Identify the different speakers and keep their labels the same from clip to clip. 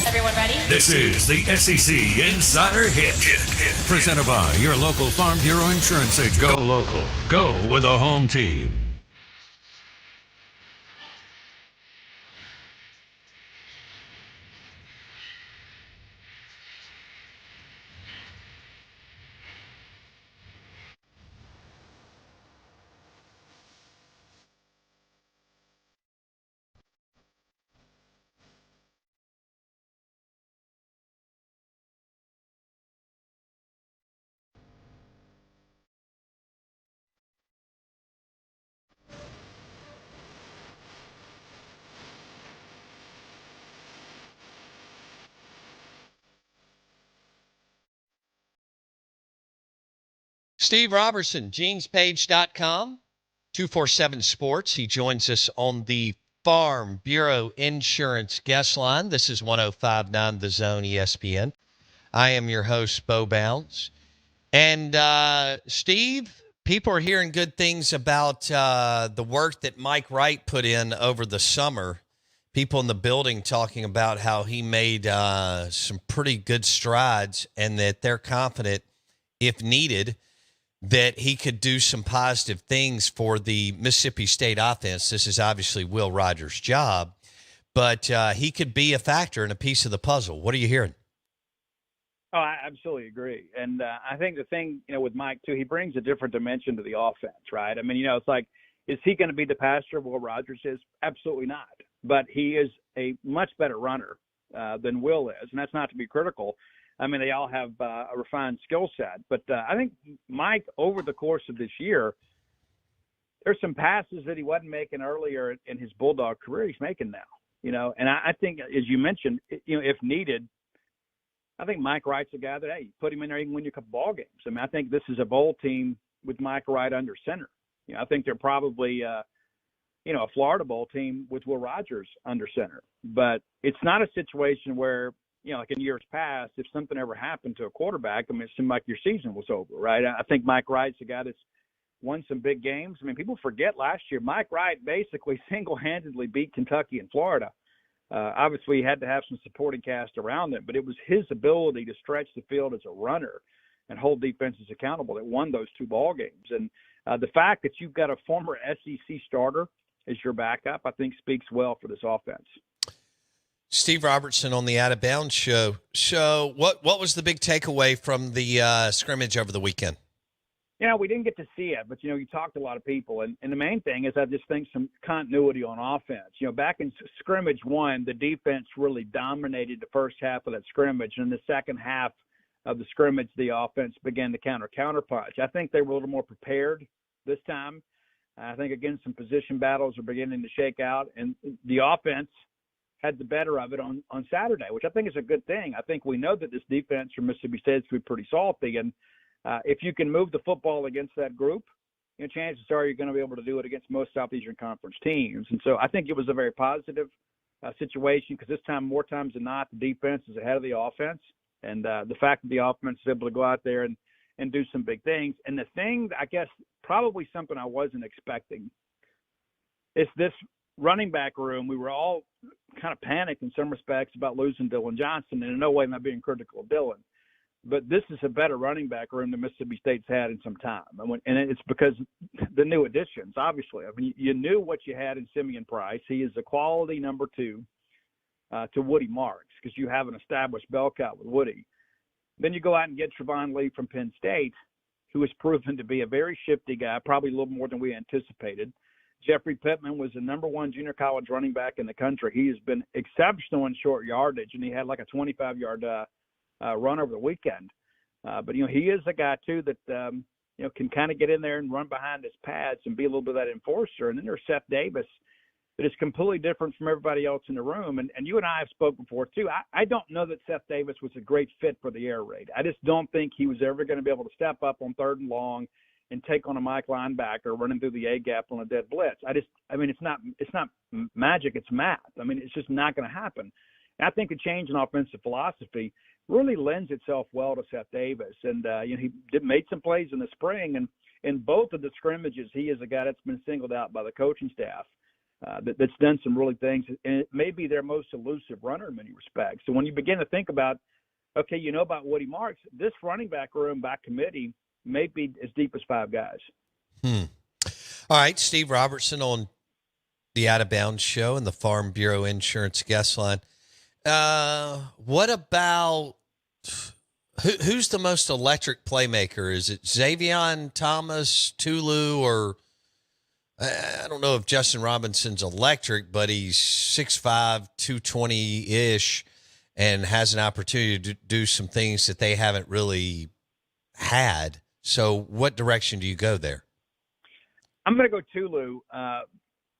Speaker 1: Everyone ready?
Speaker 2: This is the SEC Insider Hit. Presented by your local Farm Bureau Insurance agent. Go local. Go with a home team.
Speaker 3: Steve Robertson, genespage.com, 247 Sports. He joins us on the Farm Bureau Insurance guest line. This is 105.9 The Zone ESPN. I am your host, Bo Bounds. And Steve, people are hearing good things about the work that Mike Wright put in over the summer. People in the building talking about how he made some pretty good strides and that they're confident, if needed, that he could do some positive things for the Mississippi State offense. This is obviously Will Rogers' job, but he could be a factor and a piece of the puzzle. What are you hearing?
Speaker 4: Oh, I absolutely agree. And I think the thing, with Mike, too, he brings a different dimension to the offense, right? I mean, it's like, is he going to be the passer Will Rogers is? Absolutely not. But he is a much better runner than Will is, and that's not to be critical. I mean, they all have a refined skill set. But I think Mike, over the course of this year, there's some passes that he wasn't making earlier in his Bulldog career he's making now, And I think, as you mentioned, if needed, I think Mike Wright's a guy that, hey, put him in there, he can win you a couple ball games. I mean, I think this is a bowl team with Mike Wright under center. I think they're probably, a Florida Bowl team with Will Rogers under center. But it's not a situation where, like in years past, if something ever happened to a quarterback, I mean, it seemed like your season was over, right? I think Mike Wright's a guy that's won some big games. I mean, people forget last year, Mike Wright basically single-handedly beat Kentucky and Florida. Obviously, he had to have some supporting cast around him, but it was his ability to stretch the field as a runner and hold defenses accountable that won those two ball games. And the fact that you've got a former SEC starter as your backup, I think speaks well for this offense.
Speaker 3: Steve Robertson on the Out of Bounds show. So what was the big takeaway from the scrimmage over the weekend?
Speaker 4: We didn't get to see it, but, you talked to a lot of people. And the main thing is I just think some continuity on offense. Back in scrimmage one, the defense really dominated the first half of that scrimmage. And in the second half of the scrimmage, the offense began to counterpunch. I think they were a little more prepared this time. I think, again, some position battles are beginning to shake out. And the offense had the better of it on Saturday, which I think is a good thing. I think we know that this defense from Mississippi State is going to be pretty salty. And if you can move the football against that group, chances are you're going to be able to do it against most Southeastern Conference teams. And so I think it was a very positive situation because this time, more times than not, the defense is ahead of the offense. And the fact that the offense is able to go out there and do some big things. And the thing, I guess, probably something I wasn't expecting is this running back room. We were all kind of panicked in some respects about losing Dylan Johnson, and in no way am I being critical of Dylan. But this is a better running back room than Mississippi State's had in some time. And it's because the new additions, obviously. I mean, you knew what you had in Simeon Price. He is a quality number two to Woody Marks because you have an established bell cow with Woody. Then you go out and get Trevon Lee from Penn State, who has proven to be a very shifty guy, probably a little more than we anticipated. Jeffrey Pittman was the number one junior college running back in the country. He has been exceptional in short yardage, and he had like a 25-yard run over the weekend. But, he is a guy, too, that, can kind of get in there and run behind his pads and be a little bit of that enforcer. And then there's Seth Davis that is completely different from everybody else in the room. And you and I have spoken before, too. I don't know that Seth Davis was a great fit for the air raid. I just don't think he was ever going to be able to step up on third and long and take on a Mike linebacker running through the A-gap on a dead blitz. It's not magic, it's math. I mean, it's just not going to happen. And I think a change in offensive philosophy really lends itself well to Seth Davis. And, he made some plays in the spring, and in both of the scrimmages, he is a guy that's been singled out by the coaching staff that's done some really things, and it may be their most elusive runner in many respects. So when you begin to think about, okay, you know about Woody Marks, this running back room by committee may be as deep as 5 guys.
Speaker 3: All right, Steve Robertson on the Out of Bounds show and the Farm Bureau Insurance guest line. What about who's the most electric playmaker? Is it Xavier Thomas, Tulu, or I don't know if Justin Robinson's electric, but he's 6'5", 220-ish, and has an opportunity to do some things that they haven't really had. So what direction do you go there?
Speaker 4: I'm going to go Tulu,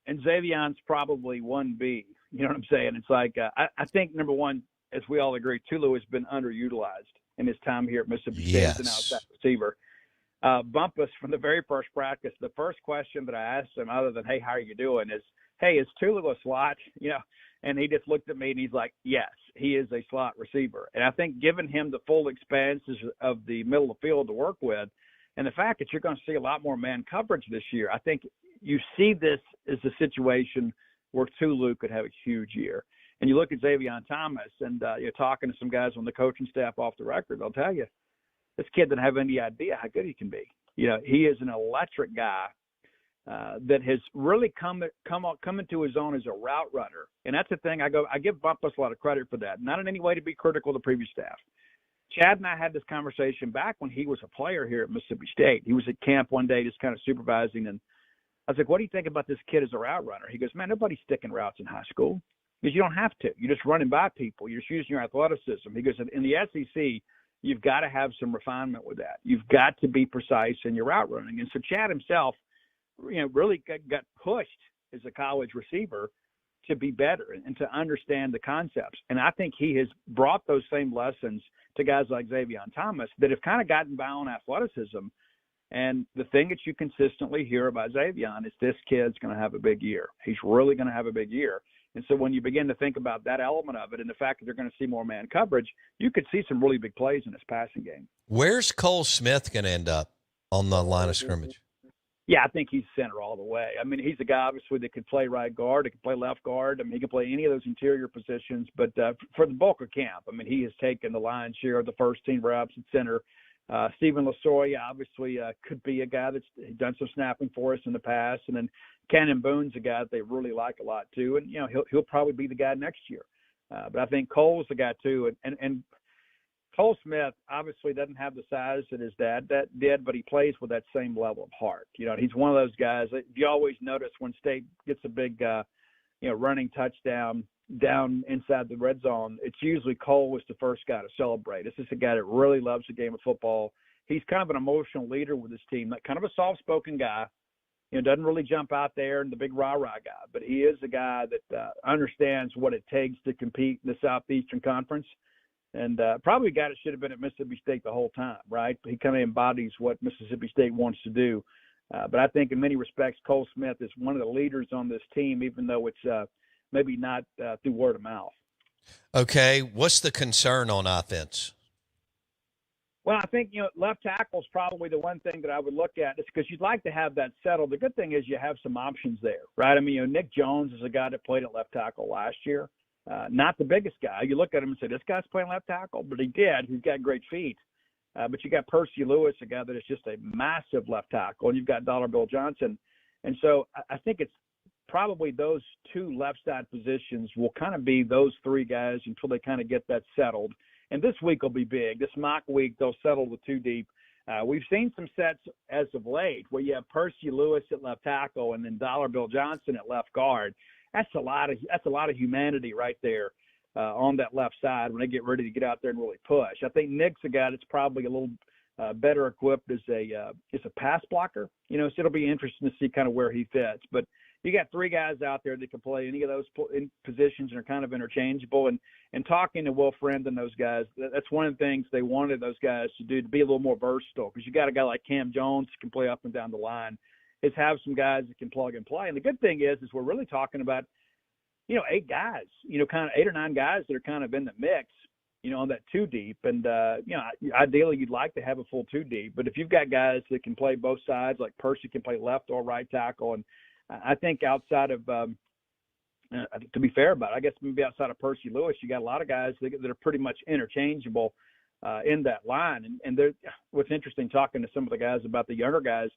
Speaker 4: and Xavion's probably 1B. You know what I'm saying? It's like I think, number one, as we all agree, Tulu has been underutilized in his time here at Mississippi State as an outside receiver. Bumpus, from the very first practice, the first question that I asked him, other than, hey, how are you doing, is, hey, is Tulu a slot? You know, and he just looked at me and he's like, yes, he is a slot receiver. And I think giving him the full expanses of the middle of the field to work with, and the fact that you're going to see a lot more man coverage this year, I think you see this as a situation where Tulu could have a huge year. And you look at Xavier Thomas, and you're talking to some guys on the coaching staff off the record, they'll tell you, this kid doesn't have any idea how good he can be. You know, he is an electric guy that has really come into his own as a route runner. And that's the thing. I give Bumpus a lot of credit for that. Not in any way to be critical of the previous staff. Chad and I had this conversation back when he was a player here at Mississippi State. He was at camp one day just kind of supervising, and I was like, what do you think about this kid as a route runner? He goes, man, nobody's sticking routes in high school because you don't have to. You're just running by people. You're just using your athleticism. He goes, in the SEC, you've got to have some refinement with that. You've got to be precise in your route running. And so Chad himself, you know, really got pushed as a college receiver to be better and to understand the concepts. And I think he has brought those same lessons to guys like Xavier Thomas that have kind of gotten by on athleticism. And the thing that you consistently hear about Xavier is this kid's going to have a big year. He's really going to have a big year. And so when you begin to think about that element of it and the fact that they're going to see more man coverage, you could see some really big plays in his passing game.
Speaker 3: Where's Cole Smith going to end up on the line of scrimmage?
Speaker 4: Yeah, I think he's center all the way. I mean, he's a guy, obviously, that could play right guard. He can play left guard. I mean, he can play any of those interior positions. But for the bulk of camp, I mean, he has taken the lion's share of the first team reps at center. Stephen Lasoya, obviously, could be a guy that's done some snapping for us in the past. And then Cannon Boone's a guy that they really like a lot, too. And, you know, he'll probably be the guy next year. But I think Cole's the guy, too. And Cole Smith obviously doesn't have the size that his dad did, but he plays with that same level of heart. You know, he's one of those guys that you always notice when State gets a big, running touchdown down inside the red zone, it's usually Cole was the first guy to celebrate. This is a guy that really loves the game of football. He's kind of an emotional leader with his team, like kind of a soft-spoken guy. You know, doesn't really jump out there and the big rah-rah guy, but he is a guy that understands what it takes to compete in the Southeastern Conference. And probably a guy that should have been at Mississippi State the whole time, right? He kind of embodies what Mississippi State wants to do. But I think in many respects, Cole Smith is one of the leaders on this team, even though it's maybe not through word of mouth.
Speaker 3: Okay, what's the concern on offense?
Speaker 4: Well, I think, left tackle is probably the one thing that I would look at. It's because you'd like to have that settled. The good thing is you have some options there, right? I mean, Nick Jones is a guy that played at left tackle last year. Not the biggest guy. You look at him and say, this guy's playing left tackle, but he did. He's got great feet. But you got Percy Lewis, a guy that is just a massive left tackle, and you've got Dollar Bill Johnson. And so I think it's probably those two left side positions will kind of be those three guys until they kind of get that settled. And this week will be big. This mock week, they'll settle with two deep. We've seen some sets as of late where you have Percy Lewis at left tackle and then Dollar Bill Johnson at left guard. That's a lot of humanity right there on that left side when they get ready to get out there and really push. I think Nick's a guy that's probably a little better equipped as a pass blocker. So it'll be interesting to see kind of where he fits. But you got three guys out there that can play any of those positions and are kind of interchangeable. And talking to Will Friend and those guys, that's one of the things they wanted those guys to do, to be a little more versatile, because you got a guy like Cam Jones who can play up and down the line. Is have some guys that can plug and play. And the good thing is we're really talking about, 8 guys, kind of 8 or 9 guys that are kind of in the mix, on that 2 deep. And, ideally you'd like to have a full 2 deep. But if you've got guys that can play both sides, like Percy can play left or right tackle, and I think outside of to be fair about it, I guess maybe outside of Percy Lewis, you got a lot of guys that are pretty much interchangeable in that line. And what's interesting, talking to some of the guys about the younger guys,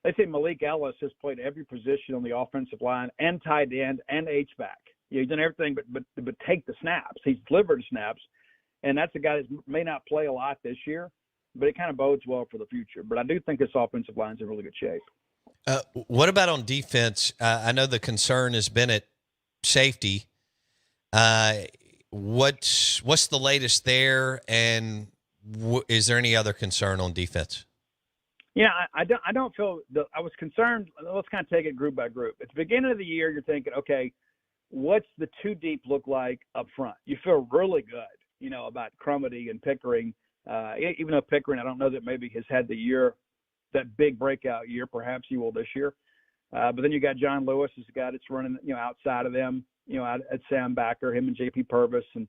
Speaker 4: they say Malik Ellis has played every position on the offensive line and tight end and H-back. He's done everything but take the snaps. He's delivered snaps, and that's a guy that may not play a lot this year, but it kind of bodes well for the future. But I do think this offensive line's in really good shape.
Speaker 3: What about on defense? I know the concern has been at safety. What's the latest there, and is there any other concern on defense?
Speaker 4: Yeah, I don't feel – I was concerned. Let's kind of take it group by group. At the beginning of the year, you're thinking, okay, what's the two deep look like up front? You feel really good, about Crumedy and Pickering. Even though Pickering, I don't know that maybe has had that big breakout year. Perhaps he will this year. But then you got John Lewis as a guy that's running, outside of them, at Sam Backer, him and J.P. Purvis, and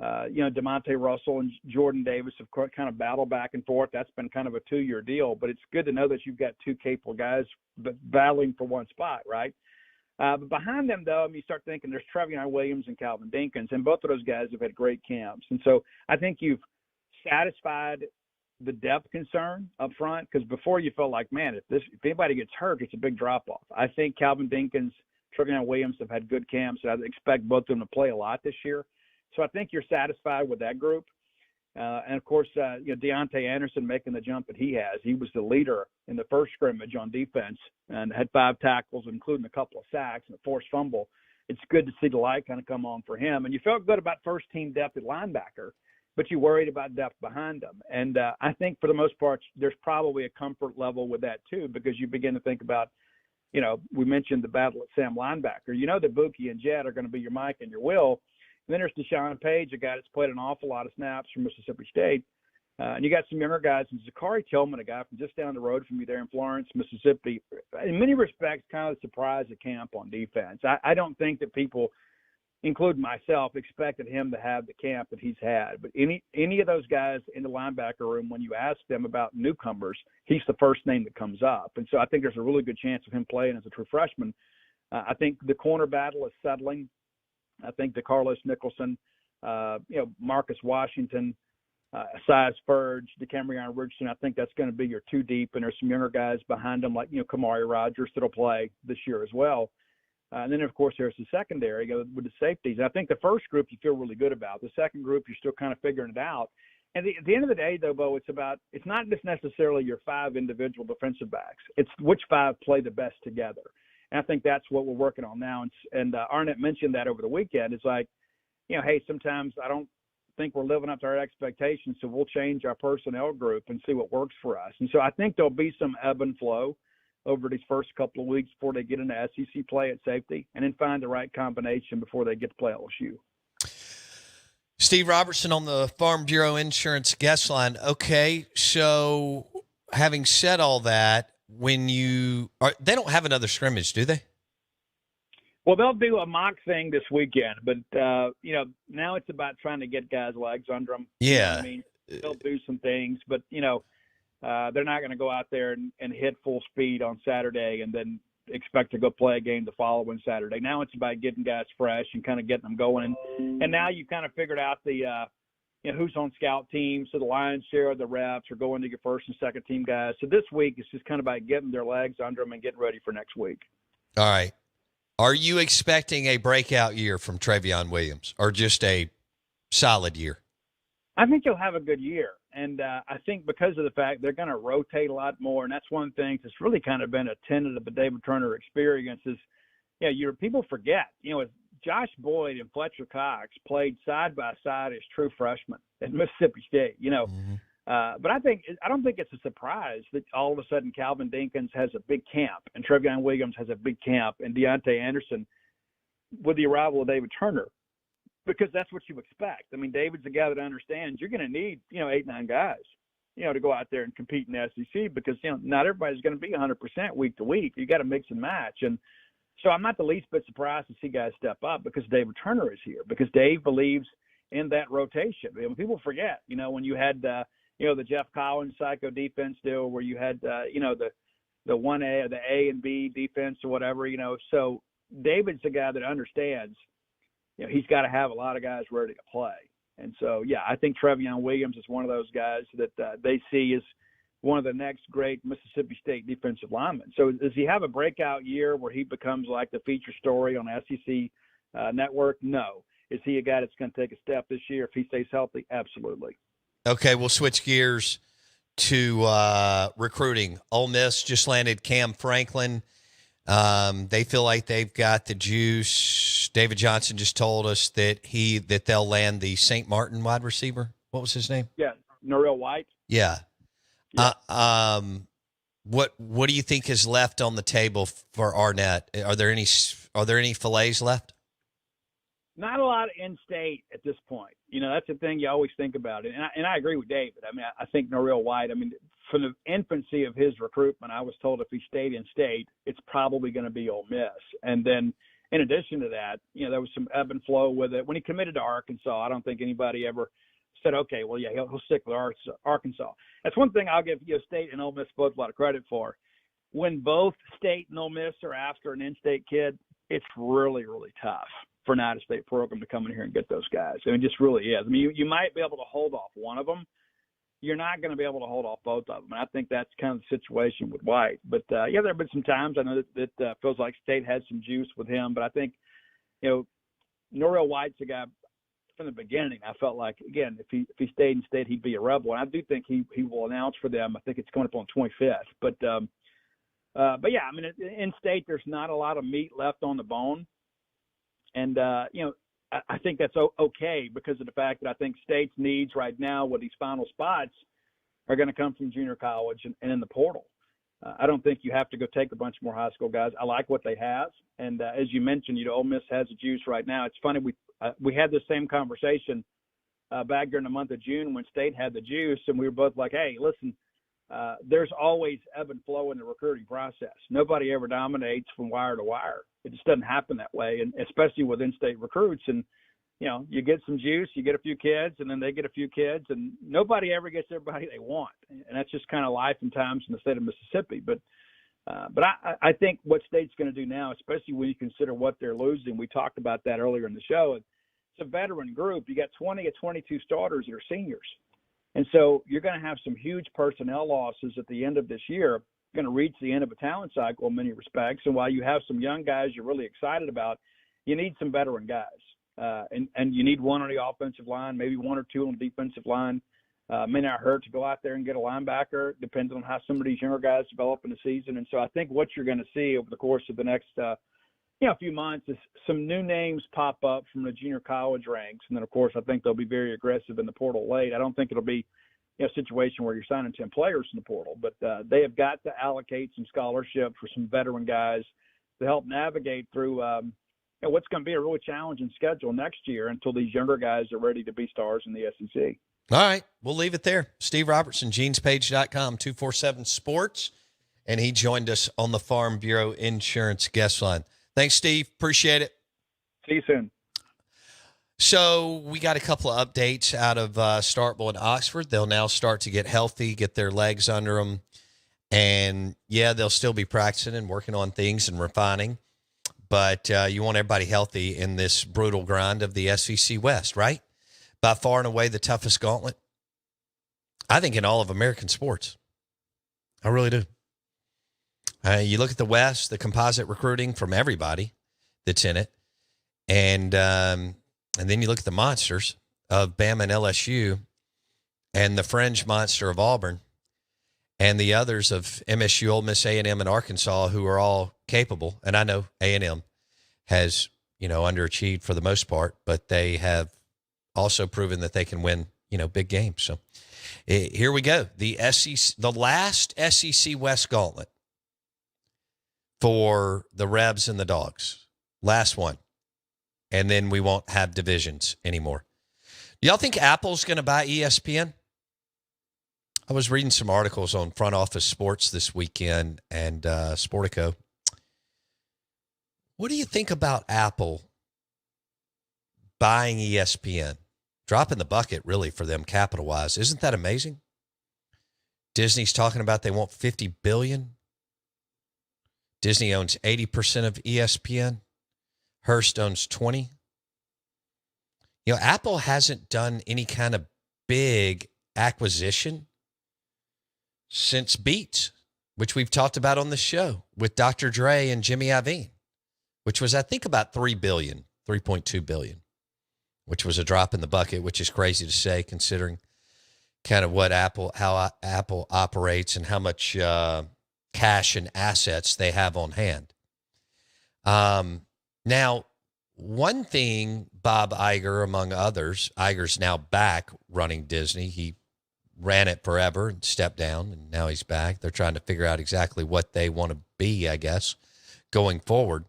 Speaker 4: DeMonte Russell and Jordan Davis have kind of battled back and forth. That's been kind of a 2-year deal, but it's good to know that you've got two capable guys battling for one spot, right? But behind them, though, you start thinking there's Trevion Williams and Calvin Dinkins, and both of those guys have had great camps. And so I think you've satisfied the depth concern up front, because before you felt like, man, if anybody gets hurt, it's a big drop-off. I think Calvin Dinkins, Trevion Williams have had good camps, and I expect both of them to play a lot this year. So I think you're satisfied with that group. And, of course, Deontay Anderson making the jump that he has. He was the leader in the first scrimmage on defense and had 5 tackles, including a couple of sacks and a forced fumble. It's good to see the light kind of come on for him. And you felt good about first-team depth at linebacker, but you worried about depth behind them. And I think for the most part, there's probably a comfort level with that too, because you begin to think about, we mentioned the battle at Sam linebacker. That Buki and Jed are going to be your Mike and your Will. And then there's Deshaun Page, a guy that's played an awful lot of snaps from Mississippi State. And you got some younger guys, and Zachary Tillman, a guy from just down the road from you there in Florence, Mississippi. In many respects, kind of a surprise at camp on defense. I don't think that people, including myself, expected him to have the camp that he's had. But any of those guys in the linebacker room, when you ask them about newcomers, he's the first name that comes up. And so I think there's a really good chance of him playing as a true freshman. I think the corner battle is settling. I think DeCarlos Nicholson, Marcus Washington, Asai Spurge, DeCamerion Richardson, I think that's going to be your two deep. And there's some younger guys behind them like, Kamari Rogers that'll play this year as well. And then, of course, there's the secondary with the safeties. And I think the first group you feel really good about. The second group, you're still kind of figuring it out. And at the end of the day, though, Bo, it's not just necessarily your 5 individual defensive backs. It's which 5 play the best together. And I think that's what we're working on now. And Arnett mentioned that over the weekend. It's like, hey, sometimes I don't think we're living up to our expectations, so we'll change our personnel group and see what works for us. And so I think there'll be some ebb and flow over these first couple of weeks before they get into SEC play at safety, and then find the right combination before they get to play LSU.
Speaker 3: Steve Robertson on the Farm Bureau Insurance guest line. Okay, so having said all that, they don't have another scrimmage, do they?
Speaker 4: Well, they'll do a mock thing this weekend, but now it's about trying to get guys' legs under them.
Speaker 3: Yeah,
Speaker 4: they'll do some things, but they're not going to go out there and hit full speed on Saturday and then expect to go play a game the following Saturday. Now it's about getting guys fresh and kind of getting them going. And now you've kind of figured out the who's on scout teams. So the lion's share of the reps are going to your first and second team guys. So this week it's just kind of about getting their legs under them and getting ready for next week.
Speaker 3: All right. Are you expecting a breakout year from Trevion Williams or just a solid year?
Speaker 4: I think he'll have a good year. And I think because of the fact they're going to rotate a lot more, and that's one thing that's really kind of been a tenet of the David Turner experience is, people forget, Josh Boyd and Fletcher Cox played side by side as true freshmen at Mississippi State, but I don't think it's a surprise that all of a sudden Calvin Dinkins has a big camp and Trevion Williams has a big camp and Deontay Anderson with the arrival of David Turner, because that's what you expect. I mean, David's a guy that understands you're going to need, 8-9 guys, to go out there and compete in the SEC because, not everybody's going to be 100% week to week. You got to mix and match. And so I'm not the least bit surprised to see guys step up because David Turner is here, because Dave believes in that rotation. I mean, people forget, when you had, the Jeff Collins psycho defense deal where you had, the 1A or the A and B defense or whatever, so David's a guy that understands, he's got to have a lot of guys ready to play. And so, yeah, I think Trevion Williams is one of those guys that they see as one of the next great Mississippi State defensive linemen. So does he have a breakout year where he becomes like the feature story on SEC network? No. Is he a guy that's going to take a step this year if he stays healthy? Absolutely.
Speaker 3: Okay, we'll switch gears to recruiting. Ole Miss just landed Cam Franklin. They feel like they've got the juice. David Johnson just told us that they'll land the St. Martin wide receiver. What was his name?
Speaker 4: Yeah, Norrell White.
Speaker 3: Yeah. What do you think is left on the table for Arnett? Are there any fillets left?
Speaker 4: Not a lot in-state at this point. That's the thing you always think about it. And I agree with David. I mean, I think Norrell White, from the infancy of his recruitment, I was told if he stayed in state, it's probably going to be Ole Miss. And then in addition to that, there was some ebb and flow with it. When he committed to Arkansas, I don't think anybody ever said, okay, well, yeah, he'll stick with Arkansas. That's one thing I'll give State and Ole Miss both a lot of credit for. When both State and Ole Miss are after an in-state kid, it's really, really tough for an out-of-state program to come in here and get those guys. It just really is. You might be able to hold off one of them. You're not going to be able to hold off both of them. And I think that's kind of the situation with White. But, there have been some times I know that feels like State had some juice with him. But I think, Norrell White's a guy from the beginning. I felt like, again, if he stayed in state, he'd be a Rebel. And I do think he will announce for them. I think it's coming up on 25th. But yeah, in state, there's not a lot of meat left on the bone. And, I think that's okay because of the fact that I think State's needs right now with these final spots are going to come from junior college and in the portal. I don't think you have to go take a bunch more high school guys. I like what they have. And as you mentioned, Ole Miss has a juice right now. It's funny. We had the same conversation back during the month of June when State had the juice. And we were both like, hey, listen, there's always ebb and flow in the recruiting process. Nobody ever dominates from wire to wire. It just doesn't happen that way, and especially with in-state recruits. And, you get some juice, you get a few kids, and then they get a few kids, and nobody ever gets everybody they want. And that's just kind of life and times in the state of Mississippi. But I think what State's going to do now, especially when you consider what they're losing, we talked about that earlier in the show. It's a veteran group. You got 20 of 22 starters that are seniors. And so you're going to have some huge personnel losses at the end of this year, going to reach the end of a talent cycle in many respects. And while you have some young guys you're really excited about, you need some veteran guys. And you need one on the offensive line, maybe one or two on the defensive line. May not hurt to go out there and get a linebacker, depends on how some of these younger guys develop in the season. And so I think what you're going to see over the course of the next few months is some new names pop up from the junior college ranks. And then, of course, I think they'll be very aggressive in the portal late. I don't think it'll be a situation where you're signing 10 players in the portal, but they have got to allocate some scholarship for some veteran guys to help navigate through what's going to be a really challenging schedule next year until these younger guys are ready to be stars in the SEC.
Speaker 3: All right, we'll leave it there. Steve Robertson, genespage.com, 247 Sports, and he joined us on the Farm Bureau Insurance guest line. Thanks, Steve. Appreciate it.
Speaker 4: See you soon.
Speaker 3: So we got a couple of updates out of Starkville and Oxford. They'll now start to get healthy, get their legs under them. And, yeah, they'll still be practicing and working on things and refining. But you want everybody healthy in this brutal grind of the SEC West, right? By far and away the toughest gauntlet, I think, in all of American sports. I really do. You look at the West, the composite recruiting from everybody that's in it. And then you look at the monsters of Bama and LSU and the fringe monster of Auburn and the others of MSU, Ole Miss, A&M, and Arkansas, who are all capable. And I know A&M has, underachieved for the most part, but they have also proven that they can win, big games. So here we go. The last SEC West gauntlet for the Rebs and the Dogs. Last one. And then we won't have divisions anymore. Y'all think Apple's going to buy ESPN? I was reading some articles on Front Office Sports this weekend and Sportico. What do you think about Apple buying ESPN? Dropping the bucket, really, for them capital-wise. Isn't that amazing? Disney's talking about they want $50 billion. Disney owns 80% of ESPN. Hearst owns 20. Apple hasn't done any kind of big acquisition since Beats, which we've talked about on the show with Dr. Dre and Jimmy Iovine, which was, I think, about $3.2 billion, which was a drop in the bucket, which is crazy to say considering kind of how Apple operates and how much cash and assets they have on hand. Now, one thing Bob Iger, among others, Iger's now back running Disney. He ran it forever and stepped down, and now he's back. They're trying to figure out exactly what they want to be, I guess, going forward.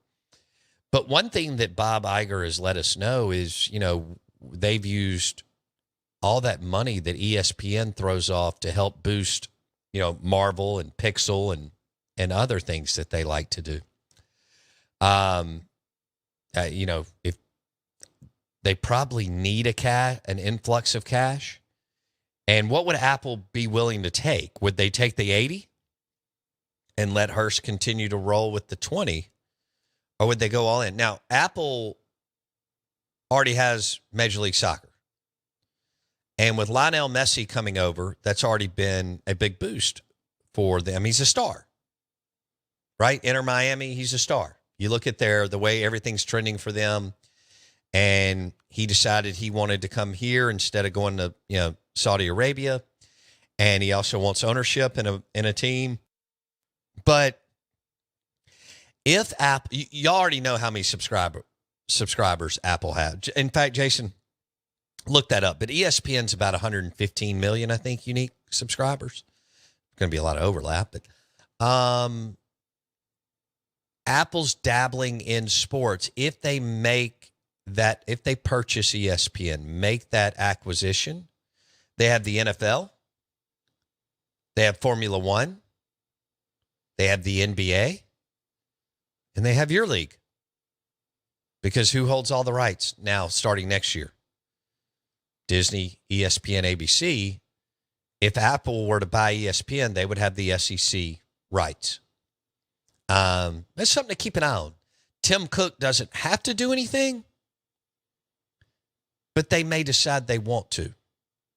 Speaker 3: But one thing that Bob Iger has let us know is, they've used all that money that ESPN throws off to help boost, Marvel and Pixel and other things that they like to do. If they probably need an influx of cash. And what would Apple be willing to take? Would they take the 80 and let Hearst continue to roll with the 20? Or would they go all in? Now, Apple already has Major League Soccer. And with Lionel Messi coming over, that's already been a big boost for them. He's a star, right? Inter Miami, he's a star. You look at the way everything's trending for them, and he decided he wanted to come here instead of going to, Saudi Arabia, and he also wants ownership in a team. But if Apple, you already know how many subscribers Apple has. In fact, Jason, look that up. But ESPN's about 115 million, I think, unique subscribers. Going to be a lot of overlap, but Apple's dabbling in sports. If they purchase ESPN, make that acquisition, they have the NFL, they have Formula One, they have the NBA, and they have your league. Because who holds all the rights now starting next year? Disney, ESPN, ABC. If Apple were to buy ESPN, they would have the SEC rights. That's something to keep an eye on. Tim Cook doesn't have to do anything, but they may decide they want to.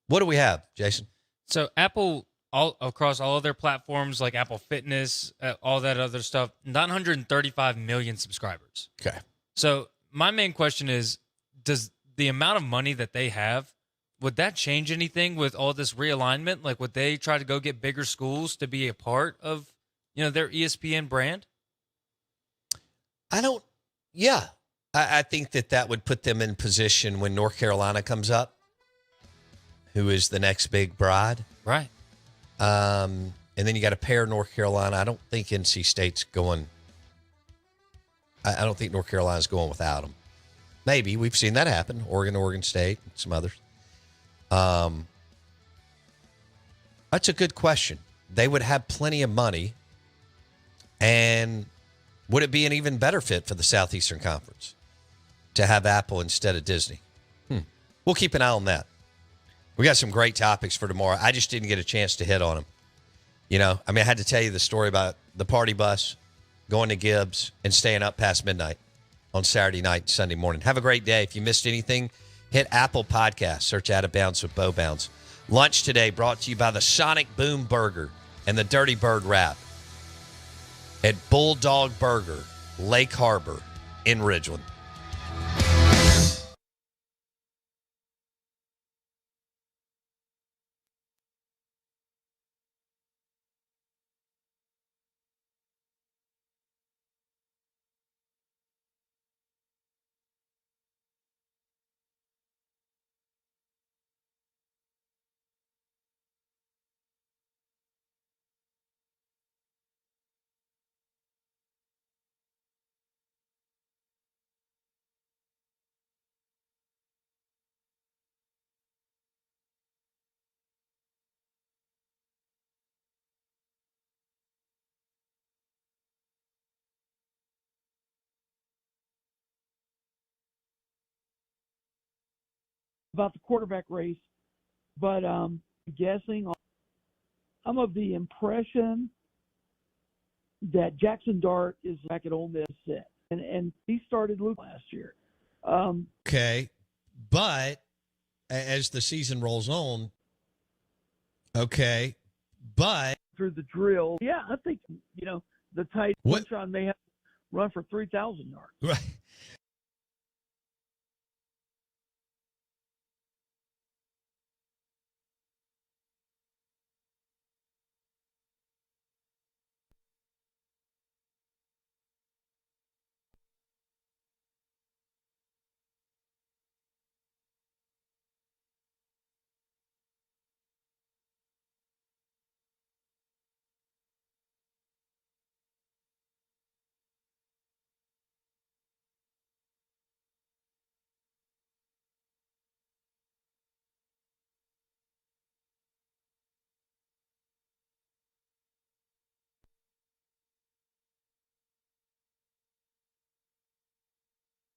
Speaker 3: What do we have, Jason?
Speaker 1: So Apple, across all of their platforms, like Apple Fitness, all that other stuff, 935 million subscribers.
Speaker 3: Okay.
Speaker 1: So my main question is, does the amount of money that they have, would that change anything with all this realignment? Like, would they try to go get bigger schools to be a part of, their ESPN brand?
Speaker 3: I think that would put them in position when North Carolina comes up, who is the next big bride.
Speaker 1: Right.
Speaker 3: And then you got to pair North Carolina. I don't think NC State's going. I don't think North Carolina's going without them. Maybe. We've seen that happen. Oregon State, and some others. That's a good question. They would have plenty of money. And would it be an even better fit for the Southeastern Conference to have Apple instead of Disney? We'll keep an eye on that. We got some great topics for tomorrow. I just didn't get a chance to hit on them. I had to tell you the story about the party bus going to Gibbs and staying up past midnight on Saturday night and Sunday morning. Have a great day. If you missed anything, hit Apple Podcasts. Search Out of Bounds with Bo Bounds. Lunch today brought to you by the Sonic Boom Burger and the Dirty Bird Wrap at Bulldog Burger, Lake Harbor in Ridgeland.
Speaker 5: About the quarterback race, but I'm of the impression that Jackson Dart is back at Ole Miss set. and he started Luke last year.
Speaker 3: Okay, but as the season rolls on, okay, but
Speaker 5: through the drill, yeah, I think the tight
Speaker 3: What-
Speaker 5: one shot may have run for 3,000 yards.
Speaker 3: right.